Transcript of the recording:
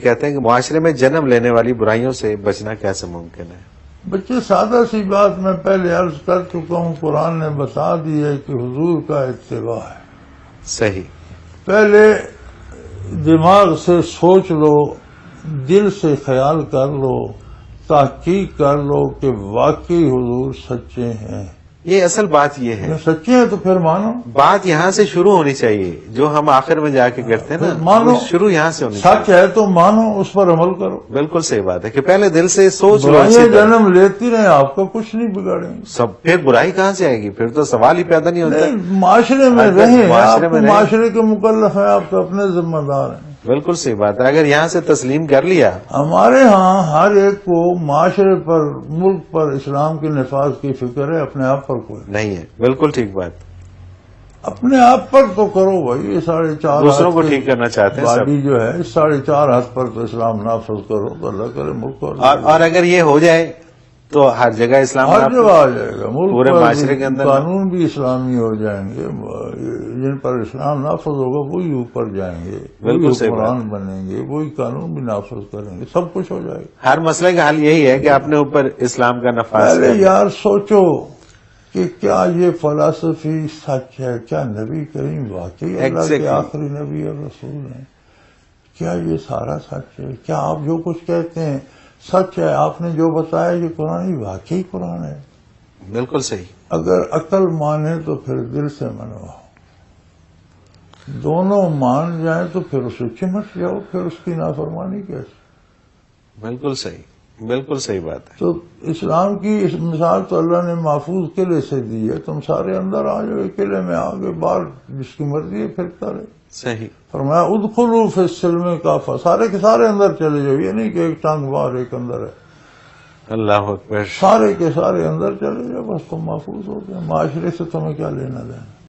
کہتے ہیں کہ معاشرے میں جنم لینے والی برائیوں سے بچنا کیسے ممکن ہے؟ بچے سادہ سی بات میں پہلے عرض کر چکا ہوں، قرآن نے بتا دی ہے کہ حضور کا اتباع ہے. صحیح. پہلے دماغ سے سوچ لو، دل سے خیال کر لو، تحقیق کر لو کہ واقعی حضور سچے ہیں. یہ اصل بات یہ ہے، سچے ہیں تو پھر مانو. بات یہاں سے شروع ہونی چاہیے، جو ہم آخر میں جا کے کرتے ہیں نا، مانو. وہ شروع یہاں سے ہونی چاہیے. سچ ہے تو مانو، اس پر عمل کرو. بالکل صحیح بات ہے کہ پہلے دل سے سوچ لو. برائیاں جنم لیتی رہیں، آپ کا کچھ نہیں بگاڑیں گے. سب پھر برائی کہاں سے آئے گی؟ پھر تو سوال ہی پیدا نہیں ہوتا. معاشرے میں رہیں، آپ معاشرے میں معاشرے کے مکلف ہیں، آپ تو اپنے ذمہ دار ہیں. بالکل صحیح بات ہے. اگر یہاں سے تسلیم کر لیا. ہمارے ہاں ہر ایک کو معاشرے پر، ملک پر اسلام کے نفاذ کی فکر ہے، اپنے آپ پر کوئی نہیں ہے. بالکل ٹھیک بات. اپنے آپ پر تو کرو بھائی. یہ 4.5 دوسروں کو ٹھیک کرنا چاہتے ہیں باڈی جو ہے، 4.5 ہاتھ پر تو اسلام نافذ کرو تو اللہ کرے ملک اور اگر یہ ہو جائے تو ہر جگہ اسلام ہر جگہ آ جائے گا. ملک پورے پر معاشرے کے اندر قانون بھی اسلامی ہو جائیں گے. جن پر اسلام نافذ ہوگا وہی اوپر جائیں گے، وہی حکمران بنیں گے، وہی قانون بھی نافذ کریں گے. سب کچھ ہو جائے گا. ہر مسئلے کا حل یہی ہے کہ اپنے اوپر اسلام کا نفاذ پہلے یار سوچو کہ کیا یہ فلسفی سچ ہے؟ کیا نبی کریم واقعی اللہ کے آخری نبی اور رسول ہیں؟ کیا یہ سارا سچ ہے؟ کیا آپ جو کچھ کہتے ہیں سچ ہے؟ آپ نے جو بتایا یہ قرآن واقعی قرآن ہے؟ بالکل صحیح. اگر عقل مانے تو پھر دل سے منواؤ. دونوں مان جائیں تو پھر اسے چمٹ جاؤ. پھر اس کی نافرمانی کیسے؟ بالکل صحیح. بالکل صحیح بات ہے. تو اسلام کی اس مثال تو اللہ نے محفوظ قلعے سے دی ہے. تم سارے اندر آ جاؤ قلعے میں، آگے باہر جس کی مرضی ہے پھرتا رہے. صحیح. فرمایا ادخلوا فی السلم کافہ، سارے کے سارے اندر چلے جاؤ. یہ نہیں کہ ایک ٹانگ باہر ایک اندر ہے. اللہ اکبر. سارے کے سارے اندر چلے جاؤ، بس تم محفوظ ہو گئے. معاشرے سے تمہیں کیا لینا دینا.